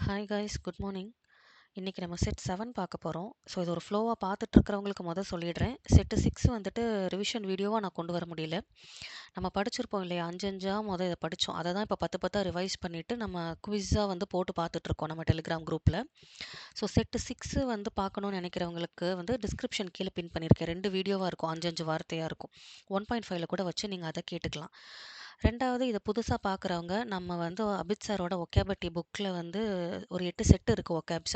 Hi guys, good morning. இன்றைக்கி நம்ம set 7 பார்க்க போகிறோம். ஸோ இது ஒரு ஃப்ளோவாக பார்த்துட்டு இருக்கிறவங்களுக்கு சொல்லிடுறேன். செட்டு 6 வந்துட்டு ரிவிஷன் வீடியோவாக நான் கொண்டு வர முடியல. நம்ம படிச்சிருப்போம் இல்லையா, 5 இதை படித்தோம். அதை தான் இப்போ 10 ரிவைஸ் பண்ணிவிட்டு நம்ம குவிஸாக போட்டு பார்த்துட்ருக்கோம் நம்ம டெலிகிராம் குரூப்பில். ஸோ செட்டு 6 பார்க்கணும்னு நினைக்கிறவங்களுக்கு டிஸ்கிரிப்ஷன் கீழே பின் பண்ணியிருக்கேன். 2 வீடியோவாக இருக்கும், 5 வார்த்தையாக இருக்கும். 1.5ல கூட வச்சு நீங்கள் அதை கேட்டுக்கலாம். ரெண்டாவது, இதை புதுசாக பார்க்குறவங்க, நம்ம அபித் சாரோட ஒக்கேபட்டி புக்கில் ஒரு 8 செட்டு இருக்குது ஒக்கேப்ஸ்.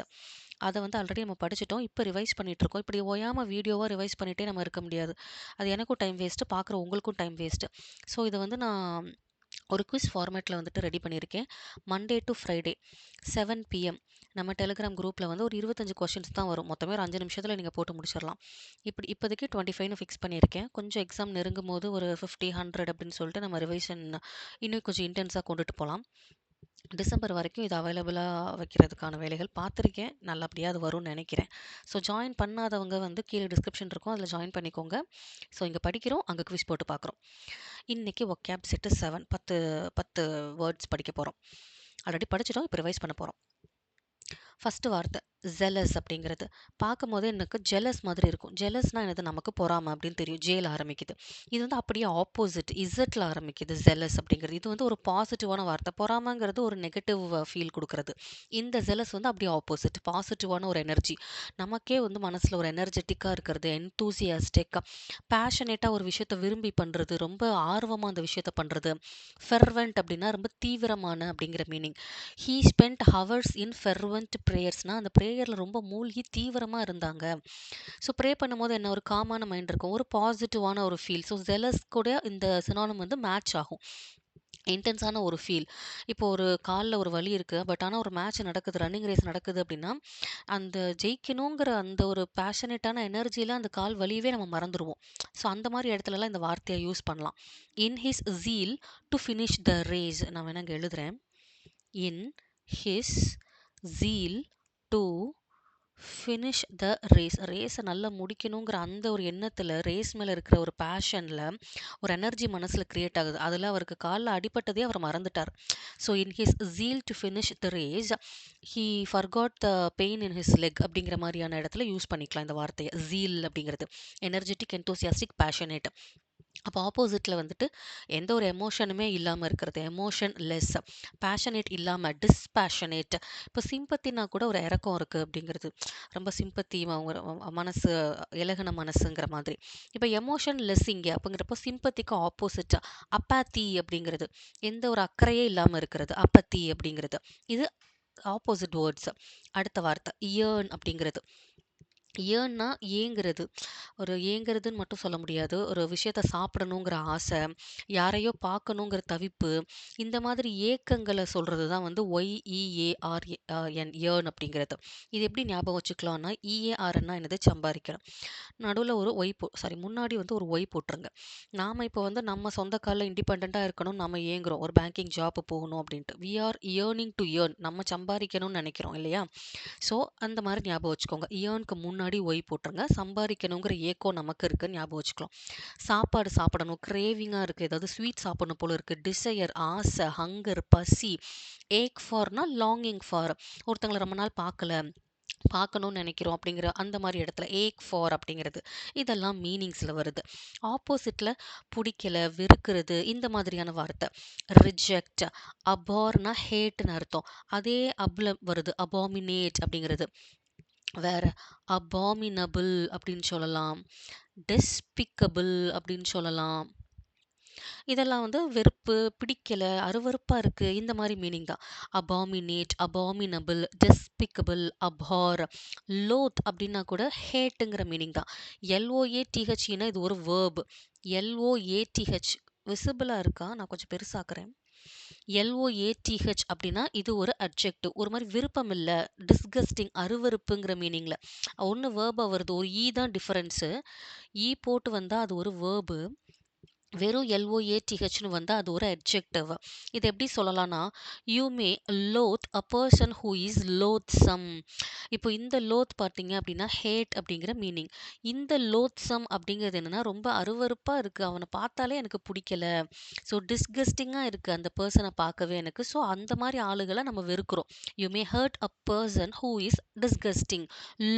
அதை ஆல்ரெடி நம்ம படிச்சிட்டோம். இப்போ ரிவைஸ் பண்ணிகிட்ருக்கோம். இப்படி ஓயாமல் வீடியோவாக ரிவைஸ் பண்ணிகிட்டே நம்ம இருக்க முடியாது. அது எனக்கும் டைம் வேஸ்ட்டு, பார்க்குற உங்களுக்கும் டைம் வேஸ்ட்டு. ஸோ இதை நான் ஒரு குவிஸ் ஃபார்மேட்டில் ரெடி பண்ணியிருக்கேன். மண்டே டு ஃப்ரைடே 7 PM நம்ம டெலிகிராம் குரூப்பில் ஒரு 25 கொஷின்ஸ் தான் வரும். மொத்தமே ஒரு 5 நிமிஷத்தில் நீங்கள் போட்டு முடிச்சிடலாம். இப்போதைக்கு 25ன்னு ஃபிக்ஸ் பண்ணியிருக்கேன். கொஞ்சம் எக்ஸாம் நெருங்கும் போது ஒரு 50, 100 அப்படின்னு சொல்லிட்டு நம்ம ரிவைஷன் இன்னும் கொஞ்சம் இன்டென்ஸாக கொண்டுட்டு போகலாம். டிசம்பர் வரைக்கும் இது அவைலபிளாக வைக்கிறதுக்கான வேலைகள் பார்த்துருக்கேன். நல்லபடியாக அது வரும்னு நினைக்கிறேன். ஸோ ஜாயின் பண்ணாதவங்க கீழே டிஸ்கிரிப்ஷன் இருக்கும், அதில் ஜாயின் பண்ணிக்கோங்க. ஸோ இங்கே படிக்கிறோம், அங்கே குவிஸ் போட்டு பார்க்குறோம். இன்றைக்கி ஒக்கேப் செட்டு 7 10 வேர்ட்ஸ் படிக்க போகிறோம். ஆல்ரெடி படிச்சிட்டோம், இப்போ ரிவைஸ் பண்ண போகிறோம். ஃபஸ்ட்டு வார்த்தை ஜெலஸ் அப்படிங்கிறது. பார்க்கும் போதே எனக்கு ஜெலஸ் மாதிரி இருக்கும். ஜெலஸ்னால் என்னது, நமக்கு பொறாமை அப்படின்னு தெரியும். ஜேல ஆரம்பிக்குது. இது அப்படியே ஆப்போசிட், இசட்டில் ஆரம்பிக்குது ஜெலஸ் அப்படிங்கிறது. இது ஒரு பாசிட்டிவான வார்த்தை. பொறாமைங்கிறது ஒரு நெகட்டிவ் ஃபீல் கொடுக்குறது. இந்த ஜெலஸ் அப்படியே ஆப்போசிட், பாசிட்டிவான ஒரு எனர்ஜி. நமக்கே மனசில் ஒரு எனர்ஜெட்டிக்காக இருக்கிறது, என்தூசியாஸ்டிக்காக, பேஷனேட்டாக ஒரு விஷயத்தை விரும்பி பண்ணுறது, ரொம்ப ஆர்வமாக அந்த விஷயத்தை பண்ணுறது. ஃபெர்வெண்ட் அப்படின்னா ரொம்ப தீவிரமான அப்படிங்கிற meaning. He spend hours in fervent ப்ரேயர்ஸ்னால் அந்த ப்ரேயரில் ரொம்ப மூழ்கி தீவிரமாக இருந்தாங்க. ஸோ ப்ரே பண்ணும்போது என்ன, ஒரு காமான மைண்ட் இருக்கும், ஒரு பாசிட்டிவான ஒரு ஃபீல். ஸோ ஜெலஸ் கூட இந்த சினானிம் மேட்ச் ஆகும். இன்டென்ஸான ஒரு ஃபீல். இப்போ ஒரு காலில் ஒரு வலி இருக்குது, பட் ஆனால் ஒரு மேட்ச் நடக்குது, ரன்னிங் ரேஸ் நடக்குது அப்படின்னா, அந்த ஜெயிக்கணுங்கிற அந்த ஒரு பேஷனேட்டான எனர்ஜியில் அந்த கால் வலியவே நம்ம மறந்துடுவோம். ஸோ அந்த மாதிரி இடத்துலலாம் இந்த வார்த்தையை யூஸ் பண்ணலாம். In his zeal to finish the race. நான் வேணாங்க எழுதுகிறேன். In his zeal to finish the race. ரேஸை நல்லா முடிக்கணுங்கிற அந்த ஒரு எண்ணத்தில், ரேஸ் மேலே இருக்கிற ஒரு பேஷனில் ஒரு எனர்ஜி மனசில் க்ரியேட் ஆகுது. அதில் அவருக்கு காலில் அடிபட்டதே அவர் மறந்துட்டார். So in his zeal to finish the race he forgot the pain in his leg அப்படிங்கிற மாதிரியான இடத்துல யூஸ் பண்ணிக்கலாம் இந்த வார்த்தையை. ஜீல் அப்படிங்கிறது எனர்ஜெட்டிக், என்தூசியாஸ்டிக், பேஷனேட். அப்போ ஆப்போசிட்டில் எந்த ஒரு எமோஷனுமே இல்லாமல் இருக்கிறது, எமோஷன் லெஸ். பேஷனேட் இல்லாமல் டிஸ்பேஷனேட். இப்போ சிம்பத்தினா கூட ஒரு இறக்கம் இருக்குது அப்படிங்கிறது, ரொம்ப சிம்பத்தி, மனசு இலகுன மனசுங்கிற மாதிரி. இப்போ எமோஷன் லெஸ் இங்கே அப்படிங்கிறப்போ சிம்பத்திக்கு ஆப்போசிட் அப்பாத்தி அப்படிங்கிறது, எந்த ஒரு அக்கறையே இல்லாமல் இருக்கிறது, அப்பத்தி அப்படிங்கிறது. இது ஆப்போசிட் வேர்ட்ஸ். அடுத்த வார்த்தை இயர்ன் அப்படிங்கிறது. ஏன்னா ஏங்குறது. ஒரு ஏங்குறதுன்னு மட்டும் சொல்ல முடியாது. ஒரு விஷயத்த சாப்பிடணுங்கிற ஆசை, யாரையோ பார்க்கணுங்கிற தவிப்பு, இந்த மாதிரி ஏக்கங்களை சொல்கிறது தான் ஒய்இஏஆர்என், ஏர்ன் அப்படிங்கிறது. இது எப்படி ஞாபகம் வச்சுக்கலாம்னா, இஏஆர்னா என்னது, சம்பாதிக்கணும். நடுவில் ஒரு முன்னாடி ஒரு ஒய் போட்டுருங்க. நாம் இப்போ நம்ம சொந்த காலில் இண்டிபெண்ட்டாக இருக்கணும், நம்ம ஏங்குறோம் ஒரு பேங்கிங் ஜாப் போகணும் அப்படின்ட்டு. We are yearning to earn, நம்ம சம்பாதிக்கணும்னு நினைக்கிறோம் இல்லையா. ஸோ அந்த மாதிரி ஞாபகம் வச்சுக்கோங்க. இயர்னுக்கு முன்னாடி ஒய் போட்டுருங்க. சம்பாதிக்கணுங்கிற ஏக்கம் நமக்கு இருக்குன்னு ஞாபகம் வச்சுக்கலாம். சாப்பாடு சாப்பிடணும், கிரேவிங்காக இருக்குது, ஏதாவது ஸ்வீட் சாப்பிடணும் போல இருக்குது, டிசையர், ஆசை, ஹங்கர், பசி. ஏக் ஃபார்னா லாங்கிங் ஃபார், ஒருத்தங்களை ரொம்ப நாள் பார்க்கணும்னு நினைக்கிறோம் அப்படிங்கிற அந்த மாதிரி இடத்துல ஏக் ஃபார் அப்படிங்கிறது. இதெல்லாம் மீனிங்ஸில் வருது. ஆப்போசிட்டில் பிடிக்கல, வெறுக்கிறது, இந்த மாதிரியான வார்த்தை. ரிஜெக்ட், அபார்னா ஹேட்னு அர்த்தம். அதே அப்ல வருது, அபாமினேட் அப்படிங்கிறது. வேற அபாமினபிள் அப்படின்னு சொல்லலாம், டெஸ்பிக்கபிள் அப்படின்னு சொல்லலாம். இதெல்லாம் வெறுப்பு, பிடிக்கல, அருவருப்பாக இருக்குது, இந்த மாதிரி மீனிங் தான். அபாமினேட், அபாமினபிள், டெஸ்பிக்கபிள், அபார். லோத் அப்படின்னா கூட ஹேட்டுங்கிற மீனிங் தான். எல்ஓஏடிஹெச்னா இது ஒரு வேர்பு. எல்ஓஏடிஹெச் விசிபிளாக இருக்கா, நான் கொஞ்சம் பெருசாக்குறேன். எல்ஓஏடிஹெச் அப்படின்னா இது ஒரு அட்ஜெக்டிவ். ஒரு மாதிரி விருப்பம் இல்லை, டிஸ்கஸ்டிங், அருவருப்புங்கிற மீனிங்கில். ஒன்று வேர்பாக வருது, ஒரு ஈ தான் டிஃபரன்ஸு. ஈ போட்டு வந்தால் அது ஒரு வேர்பு. வெறும் LOATHன்னு வந்தா அது ஒரு அட்ஜெக்டிவ். இது எப்படி சொல்லலாம்னா, you may loathe a person who is loathsome. இப்போ இந்த லோத் பார்த்தீங்க அப்படின்னா, ஹேட் அப்படிங்கிற மீனிங். இந்த லோத்சம் அப்படிங்கிறது என்னன்னா, ரொம்ப அருவருப்பா இருக்கு. அவன பார்த்தாலே எனக்கு புடிக்கல. ஸோ டிஸ்கஸ்டிங்கா இருக்கு அந்த பெர்சன பார்க்கவே எனக்கு. ஸோ அந்த மாரி ஆளுகள நம்ம வெறுக்கிறோம். You may hurt a person who is disgusting,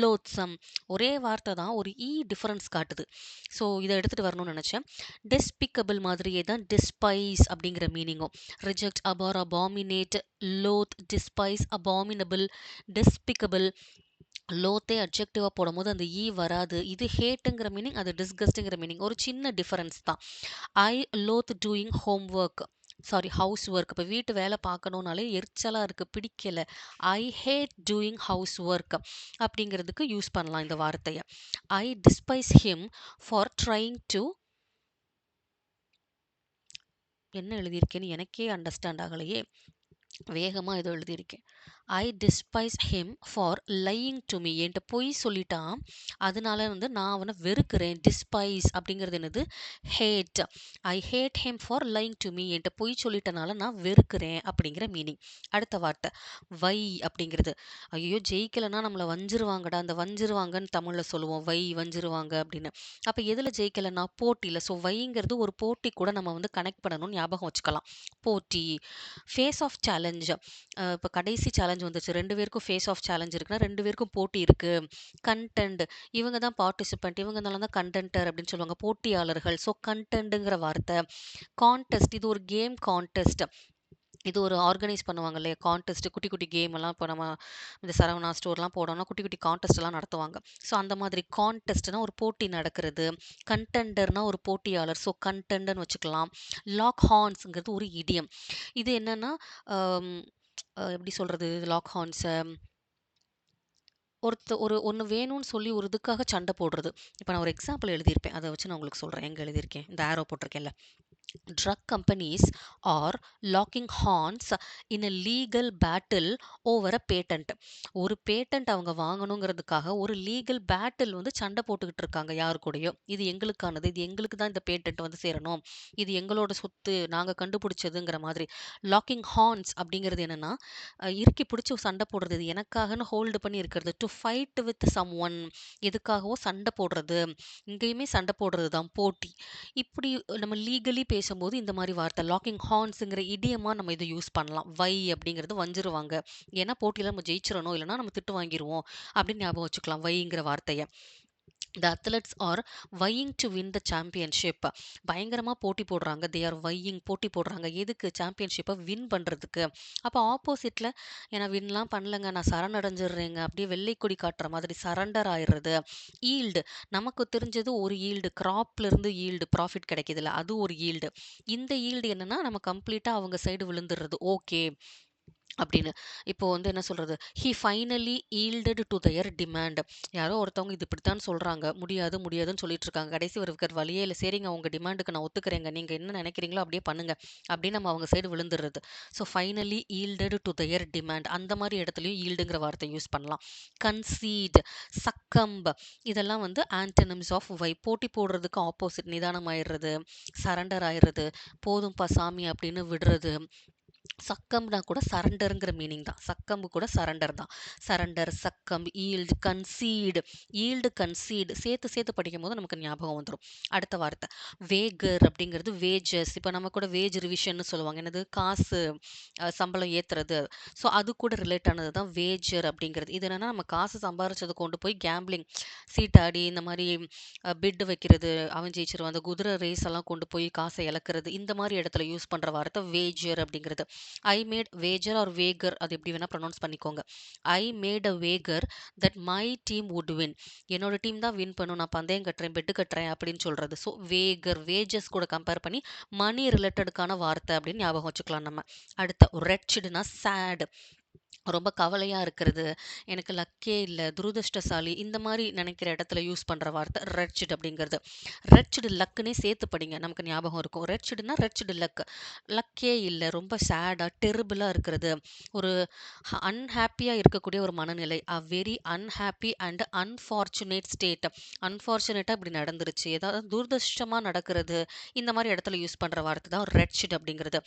loathsome. ஒரே வார்த்தை தான். ஒரு டிஃபரன்ஸ் காட்டுது. ஸோ இத எடுத்துட்டு வரணும்னு நெனச்சேன். டெஸ்பிக்கபிள் மாதிரியே தான் டிஸ்பைஸ் அப்படிங்கிற மீனிங்கும். Reject, abhor, abominate, loathe, despise, abominable, despicable. லோத்தே அட்ஜெக்டிவா போடும்போது அந்த வராது. இது ஹேட்டுங்கிற மீனிங், அது டிஸ்கஸ்ட்ங்கிற மீனிங். ஒரு சின்ன டிஃபரன்ஸ் தான். I loathe doing homework, sorry housework. இப்போ வீட்டு வேலை பார்க்கணும்னாலே எரிச்சலா இருக்கு, பிடிக்கல. I hate doing housework அப்படிங்கிறதுக்கு யூஸ் பண்ணலாம் இந்த வார்த்தைய. I despise him for trying to, என்ன எழுதியிருக்கேன்னு எனக்கே அண்டர்ஸ்டாண்ட் ஆகலையே. வேகமா ஏதோ எழுதியிருக்கேன். I despise him for lying to me. என்கிட்ட பொய் சொல்லிட்டான், அதனால நான் அவனை வெறுக்கிறேன். டிஸ்பைஸ் அப்படிங்கிறது என்னது? Hate. I hate him for lying to me. என்கிட்ட பொய் சொல்லிட்டனால நான் வெறுக்கிறேன் அப்படிங்கிற மீனிங். அடுத்த வார்த்தை வை அப்படிங்கிறது. ஐயோ ஜெயிக்கலைன்னா நம்மளை வஞ்சிருவாங்கடா. அந்த வஞ்சிருவாங்கன்னு தமிழில் சொல்லுவோம், வை வஞ்சிருவாங்க அப்படின்னு. அப்போ எதில் ஜெயிக்கலைன்னா? போட்டியில். ஸோ வைங்கிறது ஒரு போட்டி கூட நம்ம கனெக்ட் பண்ணணும்னு ஞாபகம் வச்சுக்கலாம். போட்டி. Face off challenge. இப்போ கடைசி சேலஞ்ச் வந்துச்சு. 2 பேருக்கும் ஃபேஸ் ஆஃப் சேலஞ்ச் இருக்குன்னா 2 பேருக்கும் போட்டி இருக்கு. கன்டென்ட். இவங்க தான் பார்ட்டிசிபென்ட், இவங்கனால தான் கண்டென்டர் அப்படின்னு சொல்லுவாங்க. போட்டியாளர்கள். ஸோ கண்டென்ட்டுங்கிற வார்த்தை. கான்டெஸ்ட். இது ஒரு கேம் கான்டெஸ்ட். இது ஒரு ஆர்கனைஸ் பண்ணுவாங்க இல்லையா கான்டெஸ்ட், குட்டி குட்டி கேம் எல்லாம். இப்போ நம்ம இந்த சரவணா ஸ்டோர்லாம் போனோம்னா குட்டி குட்டி கான்டெஸ்ட் எல்லாம் நடத்துவாங்க. ஸோ அந்த மாதிரி கான்டெஸ்ட்னா ஒரு போட்டி நடக்கிறது. கண்டெண்டர்னா ஒரு போட்டியாளர். ஸோ கண்டென்ட்னு வச்சுக்கலாம். லாக் ஹார்ன்ஸ்ங்கிறது ஒரு இடியம். இது என்னன்னா, ஆம், எப்படி சொல்றது லாக் ஹார்ன்ஸை? ஒரு ஒன்று வேணும்னு சொல்லி ஒரு இதுக்காக சண்டை போடுறது. இப்போ நான் ஒரு எக்ஸாம்பிள் எழுதியிருப்பேன், அதை வச்சு நான் உங்களுக்கு சொல்கிறேன். எங்கே எழுதியிருக்கேன்? இந்த ஆரோ போட்டிருக்கேன்ல. Drug companies are locking horns in a legal battle over a patent. ஒரு பேட்டன்ட் அவங்க வாங்கணுங்கிறதுக்காக ஒரு லீகல் பேட்டில் சண்டை போட்டுக்கிட்டு இருக்காங்க யாரு கூடயோ. இது எங்களுக்கானது, இது எங்களுக்கு தான் இந்த பேட்டன்ட் சேரணும், இது எங்களோட சொத்து, நாங்க கண்டுபிடிச்சதுங்கிற மாதிரி. லாக்கிங் ஹார்ன்ஸ் அப்படிங்கிறது என்னன்னா, இறுக்கி பிடிச்சி சண்டை போடுறது. இது எனக்காகன்னு ஹோல்டு பண்ணி இருக்கிறது. To fight with someone. எதுக்காகவோ சண்டை போடுறது. இங்கேயுமே சண்டை போடுறது தான், போட்டி. இப்படி நம்ம லீகலி பேசும்போது இந்த மாதிரி வார்த்தை லாக்கிங் ஹார்ன்ஸுங்கிற இடியமா நம்ம இதை யூஸ் பண்ணலாம். வை அப்படிங்கிறது வஞ்சிருவாங்க. ஏன்னா போட்டியில நம்ம ஜெயிச்சிடணும், இல்லைன்னா நம்ம திட்டு வாங்கிடுவோம் அப்படின்னு ஞாபகம் வச்சுக்கலாம் வைங்கிற வார்த்தையை. The athletes are vying to win the championship. பயங்கரமாக போட்டி போடுறாங்க. தே ஆர் வையிங், போட்டி போடுறாங்க. எதுக்கு? சாம்பியன்ஷிப்பை வின் பண்ணுறதுக்கு. அப்போ ஆப்போசிட்டில், ஏன்னா வின்லாம் பண்ணலங்க, நான் சரணடைஞ்சிடுறேங்க, அப்படியே வெள்ளை கொடி காட்டுற மாதிரி சரண்டர் ஆயிடுறது. ஈல்டு. நமக்கு தெரிஞ்சது ஒரு ஈல்டு, கிராப்லேருந்து ஈல்டு ப்ராஃபிட் கிடைக்குதுல்ல, அது ஒரு ஈல்டு. இந்த ஈல்டு என்னன்னா, நம்ம கம்ப்ளீட்டாக அவங்க சைடு விழுந்துடுறது. ஓகே அப்படின்னு. இப்போ என்ன சொல்றது? He finally yielded to their demand. யாரோ ஒருத்தவங்க இது இப்படித்தான் சொல்றாங்க, முடியாது முடியாதுன்னு சொல்லிட்டு இருக்காங்க. கடைசி ஒரு வழியே இல்லை, சரிங்க உங்க டிமாண்டுக்கு நான் ஒத்துக்கிறேங்க, நீங்க என்ன நினைக்கிறீங்களோ அப்படியே பண்ணுங்க அப்படின்னு நம்ம அவங்க சைடு விழுந்துடுறது. So finally yielded to their demand. அந்த மாதிரி இடத்துலையும் ஈல்டுங்கிற வார்த்தை யூஸ் பண்ணலாம். கன்சீட், சக்கம்ப், இதெல்லாம் ஆன்டனிம்ஸ் ஆஃப் வை. போட்டி போடுறதுக்கு ஆப்போசிட். நிதானம் ஆயிடுறது, சரண்டர் ஆயிடுறது, போதும்பா சாமி அப்படின்னு விடுறது. சக்கம்னா கூட சரண்டருங்கிற மீனிங் தான். சக்கம்பு கூட சரண்டர் தான். Surrender, succumb, yield, concede. Yield, concede சேர்த்து சேர்த்து படிக்கும் போது நமக்கு ஞாபகம் வந்துடும். அடுத்த வார்த்தை வேகர் அப்படிங்கிறது வேஜஸ். இப்போ நம்ம கூட வேஜ் ரிவிஷன் சொல்லுவாங்க. என்னது? காசு, சம்பளம் ஏத்துறது. ஸோ அது கூட ரிலேட் ஆனது தான் வேஜர் அப்படிங்கிறது. இது என்னன்னா, நம்ம காசு சம்பாரிச்சதை கொண்டு போய் கேம்பிளிங், சீட்டாடி, இந்த மாதிரி பிட் வைக்கிறது, அவன் ஜெயிச்சிருவான். அந்த குதிரை ரேஸ் எல்லாம் கொண்டு போய் காசை இழக்கிறது. இந்த மாதிரி இடத்துல யூஸ் பண்ற வார்த்தை வேஜர் அப்படிங்கிறது. ஐ மேட் வேஜர் ஆர் வேகர், அது எப்படி வேணா ப்ரொனவுன்ஸ் பண்ணிக்கோங்க. I made a wager that my team would win. என்னோட டீம் தான் வின் பண்ணும், நான் பந்தயம் கட்டுறேன், பெட்டு கட்டுறேன் அப்படின்னு சொல்றது. ஸோ வேகர், வேஜஸ் கூட கம்பேர் பண்ணி மணி ரிலேட்டடுக்கான வார்த்தை அப்படின்னு ஞாபகம் வச்சுக்கலாம் நம்ம. அடுத்த ரெட்ச்டுனா சேட். ரொம்ப கவலையா இருக்கிறது, எனக்கு லக்கே இல்ல, துரதிர்ஷ்டசாலி இந்த மாரி நெனைக்கிற இடத்துல யூஸ் பண்ற வார்த்தை ரெட்ச்டு அப்படிங்கிறது. ரெட்ச்டு லக்குன்னே சேர்த்து படிங்க. நமக்கு ஞாபகம் இருக்கும். ரெட்ச்டுன்னா ரெட்ச்டு லக். லக்கே இல்ல, ரொம்ப சேடா, டெரிபிளா இருக்கிறது. ஒரு அன்ஹேப்பியா இருக்கக்கூடிய ஒரு மனநிலை. Very unhappy and unfortunate state. அன்ஃபார்ச்சுனேட்டா இப்படி நடந்துருச்சு. ஏதாவது துரதிர்ஷ்டமா நடக்கிறது. இந்த மாரி இடத்துல யூஸ் பண்ற வார்த்தை தான் ரெட்ச்டு அப்படிங்கிறது.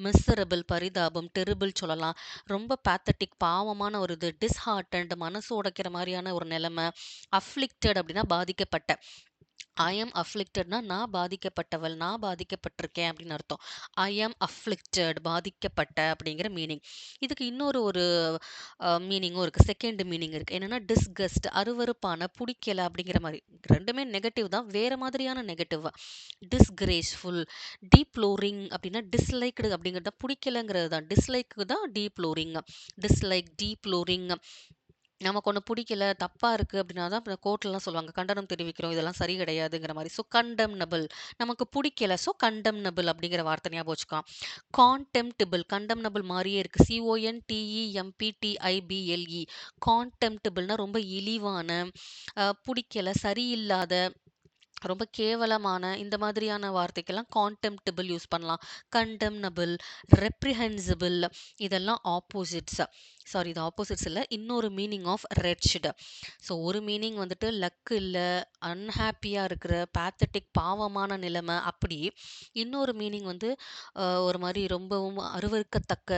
மிசரபிள் பரிதாபம், டெரிபிள் சொல்லலாம். ரொம்ப பேத்தட்டிக் பாவமான ஒரு இது, டிஸ்ஹார்ட்டன்ட் மனசு உடைக்கிற மாரியான ஒரு நிலைமை. அஃப்ளிக்டட் அப்படின்னா பாதிக்கப்பட்ட. ஐ எம் அஃப்ளிக்டட்னா நான் பாதிக்கப்பட்டவள், நான் பாதிக்கப்பட்டிருக்கேன் அப்படின்னு அர்த்தம். ஐ எம் அஃப்ளிக்டட் பாதிக்கப்பட்ட அப்படிங்கிற மீனிங். இதுக்கு இன்னொரு ஒரு மீனிங்கும் இருக்கு. செகண்ட் மீனிங் இருக்கு. என்னன்னா டிஸ்கஸ்ட் அருவருப்பான, பிடிக்கல அப்படிங்கிற மாதிரி. ரெண்டுமே நெகட்டிவ் தான், வேற மாதிரியான நெகட்டிவ். டிஸ்கிரேஸ்ஃபுல், டீப்ளோரிங் அப்படின்னா டிஸ்லைக்டு அப்படிங்கிறது தான், பிடிக்கலங்கிறது தான். டிஸ்லைக்கு தான் டீப்ளோரிங். டிஸ்லைக், டீப்ளோரிங். நமக்கு ஒண்ணு புடிக்கல, தப்பா இருக்கு அப்படின்னா தான் கோர்ட்லலாம் சொல்லுவாங்க. கண்டனம் தெரிவிக்கிறோம். இதெல்லாம் சரி கிடையாதுங்கிற மாரி. ஸோ கண்டெம்னபிள். நமக்கு புடிக்கல. ஸோ கண்டெம்னபிள் அப்படிங்கிற வார்த்தை ஞாபகம் வச்சுக்கலாம். கான்டெம்ப்டிபிள் கண்டெம்னபிள் மாரியே இருக்கு. CONTEMPTIBLE. கான்டெம்ப்டிபிள்னா ரொம்ப இழிவான, புடிக்கல, சரியில்லாத, ரொம்ப கேவலமான இந்த மாதிரியான வார்த்தைக்கெல்லாம் கான்டெம்ப்டிபிள் யூஸ் பண்ணலாம். கண்டெம்னபிள், ரெப்ரிஹென்சிபிள் இதெல்லாம் ஆப்போசிட்ஸ். சாரி, இது ஆப்போசிட்ஸ் இல்ல. இன்னொரு மீனிங் ஆஃப் ரெட்ச்டு. ஸோ ஒரு மீனிங் வந்துட்டு லக் இல்ல, அன்ஹேப்பியா இருக்கிற, பேத்தட்டிக் பாவமான நிலைமை அப்படி. இன்னொரு மீனிங் வந்து ஒரு மாரி ரொம்பவும் அருவருக்கத்தக்க,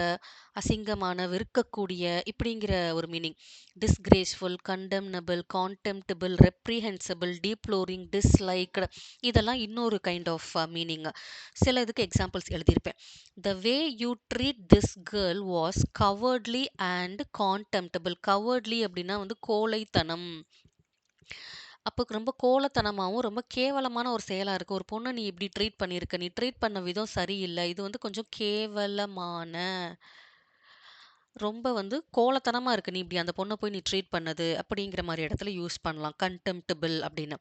அசிங்கமான, வெறுக்கக்கூடிய இப்படிங்கிற ஒரு meaning. Disgraceful, condemnable, contemptible, reprehensible, deploring, disliked இதெல்லாம் இன்னொரு கைண்ட் ஆஃப் மீனிங். சில இதுக்கு எக்ஸாம்பிள்ஸ் எழுதியிருப்பேன். The way you treat this girl was cowardly and contemptible. Cowardly அப்படின்னா வந்து கோழைத்தனம். அப்போ ரொம்ப கோலத்தனமாவும், ரொம்ப கேவலமான ஒரு செயலா இருக்கு. ஒரு பொண்ண நீ இப்படி ட்ரீட் பண்ணியிருக்க. நீ ட்ரீட் பண்ண விதம் சரியில்ல. இது வந்து கொஞ்சம் கேவலமான, ரொம்ப வந்து கோலத்தனமா இருக்கு. நீ இப்படி அந்த பொண்ண போய் நீ ட்ரீட் பண்ணது, அப்படிங்கிற மாரி இடத்துல யூஸ் பண்ணலாம். கன்டெம்ப்டிபிள் அப்படின்னு.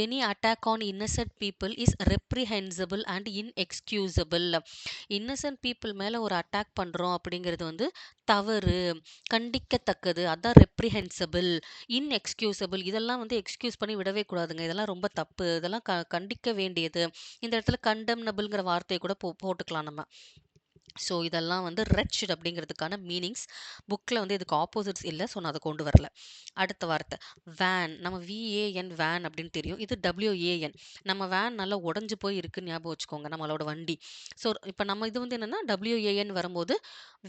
Any attack on innocent people is reprehensible and inexcusable. Innocent people மேல ஒரு அட்டாக் பண்றோம் அப்படிங்கிறது வந்து தவறு, கண்டிக்கத்தக்கது. அதான் ரெப்ரிஹென்சிபிள். இன்எக்ஸ்கியூசபிள் இதெல்லாம் வந்து எக்ஸ்கியூஸ் பண்ணி விடவே கூடாதுங்க. இதெல்லாம் ரொம்ப தப்பு. இதெல்லாம் கண்டிக்க வேண்டியது. இந்த இடத்துல கண்டெம்னபிள்ங்கிற வார்த்தைய கூட போட்டுக்கலாம் நம்ம. ஸோ இதெல்லாம் வந்து ரெட்ச்டு அப்படிங்கிறதுக்கான மீனிங்ஸ். புக்கில் வந்து இதுக்கு ஆப்போசிட்ஸ் இல்லை. ஸோ நான் அதை கொண்டு வரல. அடுத்த வார்த்தை வேன். நம்ம VAN வேன் அப்படின்னு தெரியும். இது WAN. நம்ம வேன் நல்லா உடஞ்சு போய் இருக்குன்னு ஞாபகம் வச்சுக்கோங்க, நம்மளோட வண்டி. ஸோ இப்போ நம்ம இது வந்து என்னென்னா WAN வரும்போது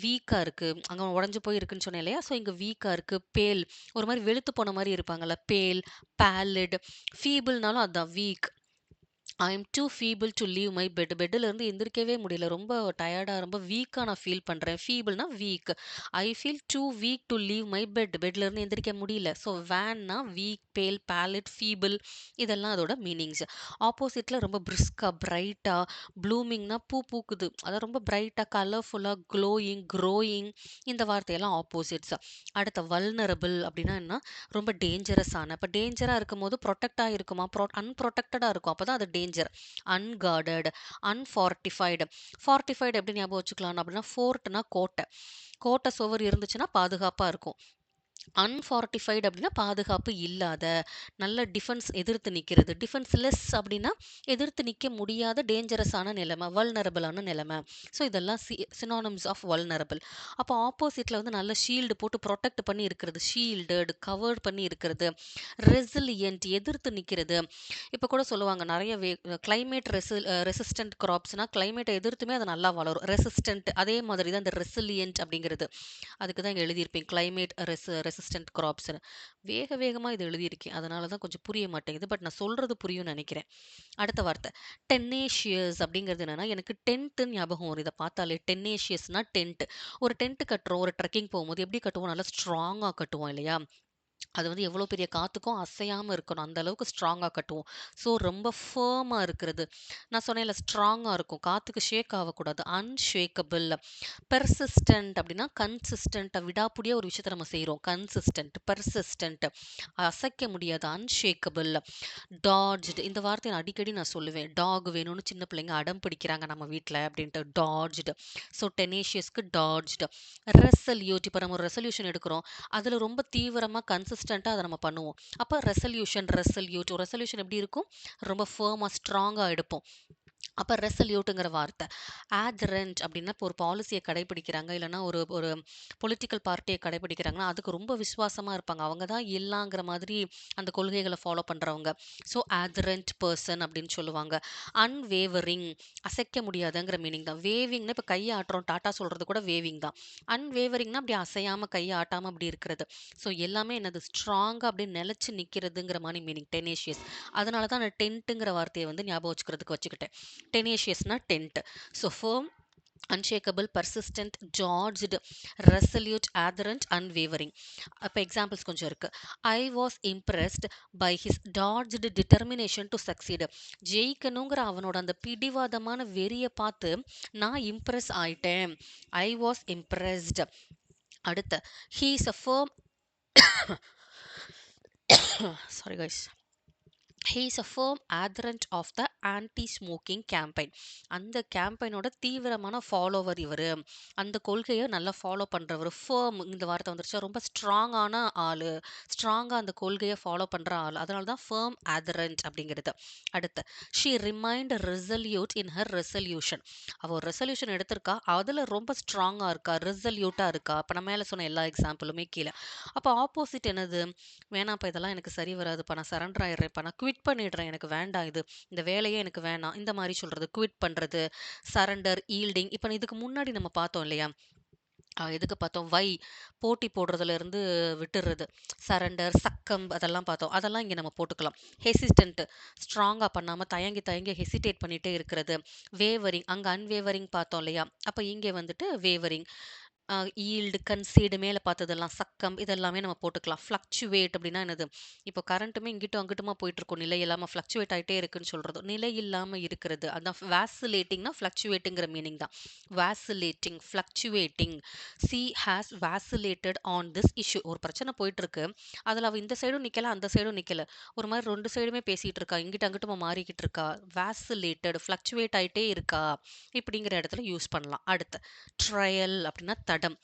வீக்காக இருக்குது, அங்கே உடஞ்சு போய் இருக்குன்னு சொன்னேன் இல்லையா. ஸோ இங்கே வீக்காக இருக்குது. பேல், ஒரு மாதிரி வெளுத்து போன மாதிரி இருப்பாங்கல்ல, பேல், பேலிட். ஃபீபிள்னாலும் அதுதான், weak. I am too feeble to leave my bed. பெட்டிலேருந்து எந்திரிக்கவே முடியல, ரொம்ப டயர்டாக, ரொம்ப வீக்காக நான் ஃபீல் பண்ணுறேன். ஃபீபிள்னா weak. I feel too weak to leave my bed. பெட்லேருந்து எந்திரிக்க முடியல. ஸோ வேன்னா வீக், பேல், பேலட், ஃபீபிள் இதெல்லாம் அதோட மீனிங்ஸ். ஆப்போசிட்டில் ரொம்ப பிரிஸ்காக, பிரைட்டாக, ப்ளூமிங்னா பூ பூக்குது, அதான் ரொம்ப பிரைட்டாக, கலர்ஃபுல்லாக, க்ளோயிங், க்ரோயிங் இந்த வார்த்தையெல்லாம் ஆப்போசிட்ஸ். அடுத்த வல்னரபிள் அப்படின்னா என்ன, ரொம்ப டேஞ்சரஸான. இப்போ டேஞ்சராக இருக்கும் போது ப்ரொடெக்டாக இருக்குமா, அன்ப்ரொடெக்டடாக இருக்கும், அப்போ தான் அது டேஞ்சர். அன்கார்டட், அன்ஃபார்ட்டிஃபைடு. ஃபார்ட்டிஃபைடு எப்படி ஞாபகம் வச்சுக்கலாம் அப்படின்னா, ஃபோர்ட்னா கோட்டை. கோட்டை சுவர் இருந்துச்சுன்னா பாதுகாப்பாக இருக்கும். அன்ஃபார்ட்டிஃபைடு அப்படின்னா பாதுகாப்பு இல்லாத, நல்ல டிஃபென்ஸ் எதிர்த்து நிற்கிறது. டிஃபென்ஸ்லெஸ் அப்படின்னா எதிர்த்து நிற்க முடியாத டேஞ்சரஸான நிலைமை, வல்னரபிளான நிலைமை. ஸோ இதெல்லாம் சினானிம்ஸ் ஆஃப் வல்னரபிள். அப்போ ஆப்போசிட்டில் வந்து நல்ல ஷீல்டு போட்டு ப்ரொடெக்ட் பண்ணி இருக்கிறது, ஷீல்டட், கவர்ட் பண்ணி இருக்கிறது. ரெசிலியன்ட் எதிர்த்து நிற்கிறது. இப்போ கூட சொல்லுவாங்க நிறைய கிளைமேட் ரெசிஸ்டன்ட் கிராப்ஸ்னால் கிளைமேட்டை எதிர்த்துமே அது நல்லா வளரும். ரெசிஸ்டன்ட் அதே மாதிரி தான் இந்த ரெசிலியன்ட் அப்படிங்கிறது. அதுக்கு தான் இங்கே எழுதியிருப்பேன் கிளைமேட் ரெசிஸ்டன்ட் கிராப்ஸ்னு. வேக வேகமாக இது எழுதியிருக்கேன், அதனால தான் கொஞ்சம் புரிய மாட்டேங்குது. பட் நான் சொல்கிறது புரியும்னு நினைக்கிறேன். அடுத்த வார்த்தை டென்னேஷியஸ் அப்படிங்கிறது என்னென்னா, எனக்கு டென்ட்டுன்னு ஞாபகம் வரும் இதை பார்த்தாலே. டென்னேஷியஸ்னால் டென்ட். ஒரு டென்ட் கட்டுறோம், ஒரு ட்ரெக்கிங் போகும்போது எப்படி கட்டுவோம், நல்லா ஸ்ட்ராங்காக கட்டுவோம் இல்லையா. அது வந்து எவ்வளோ பெரிய காத்துக்கும் அசையாம இருக்கணும். அந்த அளவுக்கு ஸ்ட்ராங்கா கட்டுவோம். ஸோ ரொம்ப ஃபர்மா இருக்கிறது. நான் சொன்னேன்ல ஸ்ட்ராங்கா இருக்கும். காத்துக்கு ஷேக் ஆவக்கூடாது. அன்ஷேக்கபிள். பெர்சிஸ்டென்ட் அப்படின்னா கன்சிஸ்டென்ட்டா விடாப்புடியா ஒரு விஷயத்த நம்ம செய்றோம். கன்சிஸ்டென்ட், பெர்சிஸ்டென்ட் அசைக்க முடியாது. அன்ஷேக்கபிள். டாட்ஜ்டு இந்த வார்த்தைய நான் அடிக்கடி நான் சொல்லுவேன். டாக் வேணும்னு சின்ன பிள்ளைங்க அடம் பிடிக்கிறாங்க நம்ம வீட்ல அப்படின்ட்டு. டாட்ஜ்டு. ஸோ டெனேஷியஸ்க்கு டாட்ஜ்டு. ரெசல்யூட் இப்ப நம்ம ஒரு ரெசல்யூஷன் எடுக்கிறோம். அதுல ரொம்ப தீவிரமா கன்சிஸ்டன்ட்டா அத நம்ம பண்ணுவோம். அப்ப ரெசல்யூஷன், ரெசல்யூட் ஒரு ரெசல்யூஷன் எப்படி இருக்கும்? ரொம்ப ஃபர்மா, ஸ்ட்ராங்கா எடுப்போம். அப்ப ரெசல்யூட்ங்கிற வார்த்தை. ஆதரண்ட் அப்படின்னா இப்போ ஒரு பாலிசிய கடைபிடிக்கிறாங்க. இல்லன்னா ஒரு ஒரு பொலிட்டிக்கல் பார்ட்டிய கடைபிடிக்கிறாங்கன்னா, அதுக்கு ரொம்ப விசுவாசமா இருப்பாங்க. அவங்க தான் எல்லாங்கிற மாதிரி அந்த கொள்கைகள ஃபாலோ பண்றவங்க. ஸோ ஆதரண்ட் பெர்சன் அப்படின்னு சொல்லுவாங்க. அன்வேவரிங் அசைக்க முடியாதுங்கிற மீனிங் தான். வேவிங்னா இப்ப கைய ஆட்டுறோம், டாட்டா சொல்றது கூட வேவிங் தான். அன்வேவரிங்னா அப்படி அசையாம கைய ஆட்டாம அப்படி இருக்கிறது. ஸோ எல்லாமே என்னது ஸ்ட்ராங்கா அப்படியே நிலைச்சு நிக்கிறதுங்கிற மாரி மீனிங். டெனேஷியஸ். அதனால தான் நான் டென்ட்டுங்கிற வார்த்தைய வந்து ஞாபகம் வச்சுக்கிறதுக்கு வச்சுக்கிட்டேன். டெனேஷியஸ்னா tent. So firm, unshakable, persistent, dogged, resolute, adherent, unwavering. அப்போ எக்ஸாம்பிள்ஸ் கொஞ்சம் இருக்கு. I was impressed by his dogged determination to succeed. ஜெயிக்கணுங்கிற அவனோட அந்த பிடிவாதமான வெறிய பார்த்து நான் இம்ப்ரெஸ் ஆயிட்டேன். I was impressed. அடுத்து, he is a firm sorry guys. He is a firm adherent of the anti-smoking campaign. அந்த கேம்பெயினோட தீவிரமான ஃபாலோவர் இவரு. அந்த கொள்கையை நல்லா ஃபாலோ பண்றவரு. ஃபர்ம் இந்த வார்த்தை வந்துருச்சா ரொம்ப ஸ்ட்ராங்கான ஆளு. ஸ்ட்ராங்கா அந்த கொள்கையை ஃபாலோ பண்ற ஆள். அதனால தான் ஃபர்ம் adherent அப்படிங்கிறது. அடுத்து, she remained resolute in her resolution. அவ ஒரு ரெசல்யூஷன் எடுத்திருக்கா. அதுல ரொம்ப ஸ்ட்ராங்கா இருக்கா, ரெசல்யூட்டா இருக்கா. அப்ப நான் மேல சொன்ன எல்லா எக்ஸாம்பிளுமே கீழே. அப்ப ஆப்போசிட் என்னது? வேணாம்ப்பா இதெல்லாம் எனக்கு சரி வராதுப்பா. நான் சரண்டர் ஆயிடுறேன்ப்பா. நான் குவிட் பண்ணிடுறேன். எனக்கு வேண்டாம் இது. இந்த வேலையே எனக்கு வேணாம். இந்த மாரி சொல்றது. குவிட் பண்றது, சரண்டர், ஈல்டிங். இப்ப இதுக்கு முன்னாடி நம்ம பார்த்தோம் இல்லையா? எதுக்கு பார்த்தோம்? போட்டி போடுறதுல இருந்து விட்டுறது. சரண்டர், சக்கம் அதெல்லாம் பார்த்தோம். அதெல்லாம் இங்க நம்ம போட்டுக்கலாம். ஹெசிஸ்டன்ட் ஸ்ட்ராங்கா பண்ணாம தயங்கி தயங்கி ஹெசிடேட் பண்ணிட்டே இருக்கிறது. வேவரிங் அங்க அன்வேவரிங் பார்த்தோம் இல்லையா? அப்ப இங்க வந்துட்டு வேவரிங். ஈல்டு, கன்சீடு மேல பார்த்ததெல்லாம் சக்கம் இதெல்லாமே நம்ம போட்டுக்கலாம். ஃப்ளக்சுவேட் அப்படின்னா என்னது? இப்போ கரண்ட்டுமே இங்கிட்டும் அங்கிட்டுமா போயிட்டுருக்கும். நிலை இல்லாம ஃப்ளக்சுவேட் ஆயிட்டே இருக்குன்னு சொல்றது. நிலை இல்லாம இருக்கிறது. அதான் வாசிலேட்டிங்னா ஃப்ளக்சுவேட்டுங்கிற மீனிங் தான். Vacillating, fluctuating. She has vacillated on this issue. ஒரு பிரச்சனை போயிட்டுருக்கு. அதுல அவ இந்த சைடும் நிக்கல, அந்த சைடும் நிக்கல. ஒரு மாரி 2 சைடுமே பேசிட்டு இருக்கா. இங்கிட்டு அங்கிட்டுமா மாறிக்கிட்டு இருக்கா. வாசிலேட்டட், ஃப்ளக்சுவேட் ஆயிட்டே இருக்கா. இப்படிங்கிற இடத்துல யூஸ் பண்ணலாம். அடுத்து, ட்ரையல் அப்படின்னா தடம்.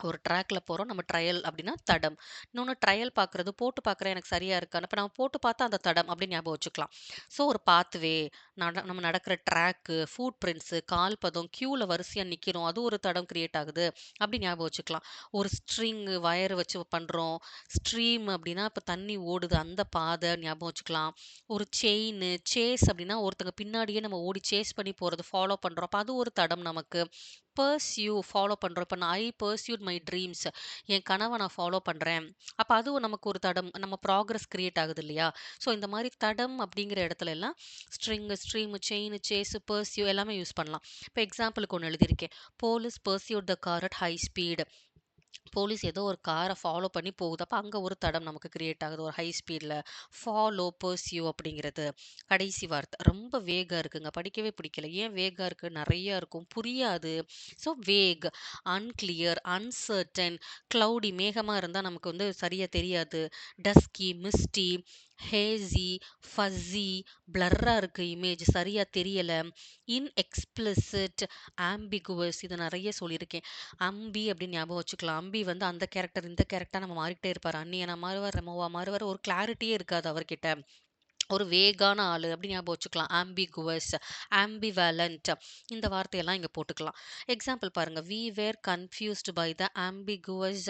ஒரு ட்ராக்ல போறோம். நம்ம ட்ரையல் அப்படின்னா தடம். இன்னொன்னு ட்ரையல் பார்க்குறது, போட்டு பார்க்குறேன் எனக்கு சரியா இருக்கான்னு. இப்ப நம்ம போட்டு பார்த்தா அந்த தடம் அப்படின்னு ஞாபகம் வச்சுக்கலாம். ஸோ ஒரு பாத்வே, நம்ம நடக்கிற ட்ராக்கு, ஃபுட் பிரிண்ட்ஸு, கால் பதம், கியூல வரிசையா நிக்கிறோம். அது ஒரு தடம் கிரியேட் ஆகுது. அப்படி ஞாபகம் வச்சுக்கலாம். ஒரு ஸ்ட்ரிங் வயர் வச்சு பண்றோம். ஸ்ட்ரீம் அப்படின்னா இப்ப தண்ணி ஓடுது அந்த பாதை ஞாபகம் வச்சுக்கலாம். ஒரு செயினு, சேஸ் அப்படின்னா ஒருத்தங்க பின்னாடியே நம்ம ஓடி சேஸ் பண்ணி போறது, ஃபாலோ பண்றோம். அப்ப அது ஒரு தடம் நமக்கு. பர்ஸ்யூ ஃபாலோ பண்றோம். இப்ப நான் ஐ பர்ஸ்யூட் மை ட்ரீம்ஸ். என் கனவ நான் ஃபாலோ பண்றேன். அப்ப அதுவும் நமக்கு ஒரு தடம். நம்ம ப்ராக்ரஸ் கிரியேட் ஆகுது இல்லையா? ஸோ இந்த மாரி தடம் அப்படிங்கிற இடத்துல எல்லாம் string, stream, chain, chase, pursue எல்லாமே யூஸ் பண்ணலாம். இப்ப எக்ஸாம்பிளுக்கு ஒண்ணு எழுதியிருக்கேன். Police pursued the car at high speed. Police ஏதோ ஒரு கார ஃபாலோ பண்ணி போகுது. அப்ப அங்க ஒரு தடம் நமக்கு கிரியேட் ஆகுது. ஒரு ஹை ஸ்பீட்ல. ஃபாலோ, பர்ஸ்யூ அப்படிங்கிறது. கடைசி வார்த்தை. ரொம்ப வேகா இருக்குங்க. படிக்கவே பிடிக்கல. ஏன் வேகா இருக்கு? நெறைய இருக்கும். புரியாது. So vague, unclear, uncertain, cloudy மேகமா இருந்தா நமக்கு வந்து சரியா தெரியாது. டஸ்கி, மிஸ்டி, ஹேசி, ஃபஸ்ஸி, பிளர்ரா இருக்கு இமேஜ். சரியா தெரியல. இன்எக்ஸ்பிளிசிட், ஆம்பிகுவஸ் இது நெறைய சொல்லியிருக்கேன். அம்பி அப்படின்னு ஞாபகம் வச்சுக்கலாம். அம்பி வந்து அந்த கேரக்டர், இந்த கேரக்டர் நம்ம மாறிக்கிட்டே இருப்பாரு. அந்நியனா மாறுவார், ரெமோவா மாறுவார். ஒரு கிளாரிட்டியே இருக்காது அவர்கிட்ட. ஒரு வேகான ஆளு அப்படி ஞாபகம் வச்சுக்கலாம். ஆம்பிகுவஸ், ஆம்பிவேலண்ட் இந்த வார்த்தையெல்லாம் இங்க போட்டுக்கலாம். எக்ஸாம்பிள் பாருங்க. We were confused by the ambiguous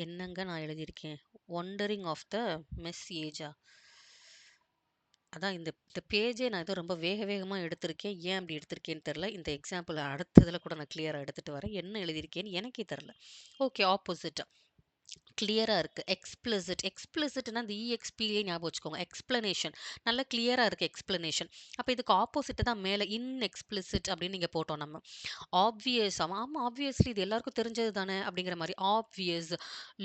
என்னங்க நான் எழுதியிருக்கேன்? ஒண்டரிங் ஆஃப் த மெசேஜா? அதான் இந்த பேஜே நான் ஏதோ ரொம்ப வேக வேகமா எடுத்திருக்கேன். ஏன் அப்படி எடுத்திருக்கேன்னு தெரியல. இந்த எக்ஸாம்பிள் அடுத்த இதில கூட நான் கிளியரா எடுத்துட்டு வரேன். என்ன எழுதியிருக்கேன்னு எனக்கே தெரியல. Okay, opposite. கிளியரா இருக்கு. எக்ஸ்பிளிசிட் எக்ஸ்பிளிசிட்னா அந்த இஎக்ஸ்பிலியே ஞாபகம் வச்சுக்கோங்க. எக்ஸ்ப்ளனேஷன் நல்ல கிளியரா இருக்கு எக்ஸ்ப்ளனேஷன். அப்ப இதுக்கு ஆப்போசிட் தான் மேல இன்எக்ஸ்பிளிசிட் அப்படின்னு நீங்க போட்டோம் நம்ம. ஆப்வியஸ் ஆமா ஆப்வியஸ்லி இது எல்லாருக்கும் தெரிஞ்சது தானே அப்படிங்கிற மாரி ஆப்வியஸ்,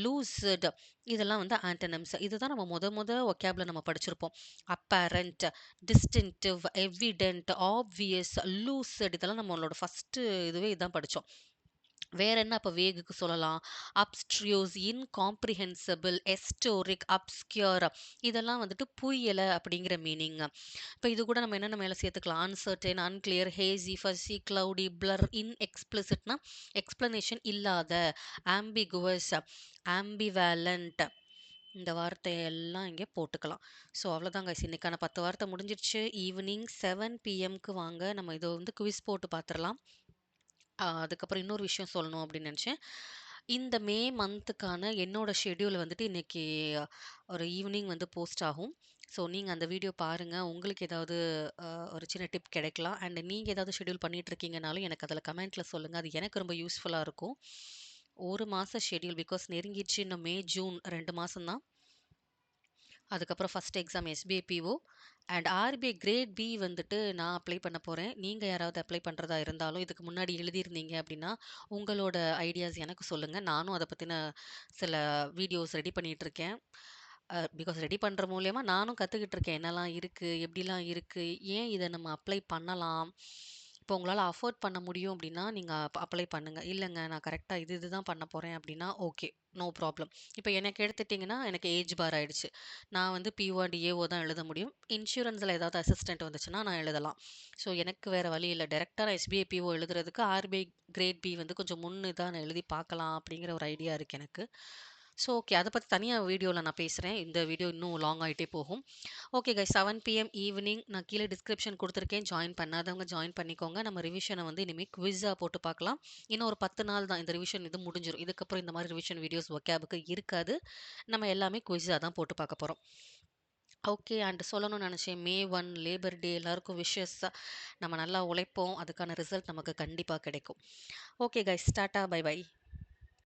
லூசிட் இதெல்லாம் வந்து ஆன்டனிம்ஸ். இதுதான் நம்ம மொத வொக்காபுலர் நம்ம படிச்சிருப்போம். Apparent, distinctive, evident, obvious, lucid இதெல்லாம் நம்மளோட ஃபர்ஸ்ட் இதுவே இதான் படிச்சோம். வேற என்ன அப்ப வேகுக்கு சொல்லலாம்? அப்ஸ்ட்ரியூஸ், இன்காம்ப்ரிஹென்சிபிள், எஸ்டோரிக், அப்ஸ்க்யூர் இதெல்லாம் வந்துட்டு புரியல அப்படிங்கிற மீனிங். இப்ப இது கூட நம்ம என்னென்ன மேல சேர்த்துக்கலாம்? Uncertain, unclear, ஹேசி, fuzzy, cloudy, blur, இன்எக்ஸ்பிளிசிட்னா explanation இல்லாத, ஆம்பிகுவஸ், ஆம்பிவேலன்ட் இந்த வார்த்தையெல்லாம் இங்கே போட்டுக்கலாம். ஸோ அவ்வளோதான் கைஸ். இன்னைக்கான 10 வார்த்தை முடிஞ்சிருச்சு. ஈவினிங் 7 பிஎம்க்கு வாங்க. நம்ம இதை வந்து குவிஸ் போட்டு பார்த்துடலாம். அதுக்கப்புறம் இன்னொரு விஷயம் சொல்லணும் அப்படின்னு நினச்சேன். இந்த மே மந்த்துக்கான என்னோட ஷெட்யூல் வந்துட்டு இன்னைக்கு ஒரு ஈவினிங் வந்து போஸ்ட் ஆகும். ஸோ நீங்கள் அந்த வீடியோ பாருங்கள். உங்களுக்கு ஏதாவது ஒரு சின்ன டிப் கிடைக்கலாம். அண்ட் நீங்கள் ஏதாவது ஷெட்யூல் பண்ணிட்டு இருக்கீங்கனாலும் எனக்கு அதில் கமெண்ட்டில் சொல்லுங்கள். அது எனக்கு ரொம்ப யூஸ்ஃபுல்லாக இருக்கும். ஒரு மாத ஷெட்யூல் பிகாஸ் நெருங்கிடுச்சு. இன்னும் மே, ஜூன் 2 மாதம் தான். அதுக்கப்புறம் first exam SBI PO and RBI grade B வந்துட்டு நான் அப்ளை பண்ண போகிறேன். நீங்கள் யாராவது அப்ளை பண்ணுறதா இருந்தாலும் இதுக்கு முன்னாடி எழுதியிருந்தீங்க அப்படின்னா உங்களோட ஐடியாஸ் எனக்கு சொல்லுங்கள். நானும் அதை பற்றின சில வீடியோஸ் ரெடி பண்ணிகிட்டு இருக்கேன். பிகாஸ் ரெடி பண்ணுற மூலியமா நானும் கற்றுக்கிட்டு இருக்கேன். என்னெல்லாம் இருக்குது, எப்படிலாம் இருக்குது, ஏன் இதை நம்ம அப்ளை பண்ணலாம். இப்போ உங்களால் அஃபோர்ட் பண்ண முடியும் அப்படின்னா நீங்கள் அப்ளை பண்ணுங்கள். இல்லைங்க நான் கரெக்டாக இதுதான் பண்ண போகிறேன் அப்படின்னா ஓகே, நோ ப்ராப்ளம். இப்போ எனக்கு எடுத்துட்டிங்கன்னா எனக்கு ஏஜ் பார் ஆயிடுச்சு. நான் வந்து பிஓ அண்ட் ஏஓ தான் எழுத முடியும். இன்சூரன்ஸில் ஏதாவது அசிஸ்டன்ட் வந்துச்சுன்னா நான் எழுதலாம். ஸோ எனக்கு வேறு வழி இல்லை. டேரெக்டாக நான் எஸ்பிஐ பிஓ எழுதுறதுக்கு ஆர்பிஐ கிரேட் பி வந்து கொஞ்சம் முன்னு தான் நான் எழுதி பார்க்கலாம் அப்படிங்கிற ஒரு ஐடியா இருக்குது எனக்கு. ஸோ ஓகே, அதை பற்றி தனியாக வீடியோவில் நான் பேசுகிறேன். இந்த வீடியோ இன்னும் லாங் ஆகிட்டே போகும். ஓகே கைஸ், 7 பிஎம் ஈவினிங் நான் கீழே டிஸ்கிரிப்ஷன் கொடுத்துருக்கேன். ஜாயின் பண்ணாதவங்க ஜாயின் பண்ணிக்கோங்க. நம்ம ரிவிஷனை வந்து இனிமேல் குவிஸாக போட்டு பார்க்கலாம். இன்னும் ஒரு 10 நாள் தான் இந்த ரிவிஷன் இது முடிஞ்சிடும். இதுக்கப்புறம் இந்த மாதிரி ரிவிஷன் வீடியோஸ் ஒகேபுக்கு இருக்காது. நம்ம எல்லாமே குவிஸாக தான் போட்டு பார்க்க போகிறோம். ஓகே, அண்ட் சொல்லணும்னு நினச்சேன், மே 1 லேபர் டே எல்லாருக்கும் விஷஸ். நம்ம நல்லா உழைப்போம். அதுக்கான ரிசல்ட் நமக்கு கண்டிப்பாக கிடைக்கும். Okay guys, tata, bye by.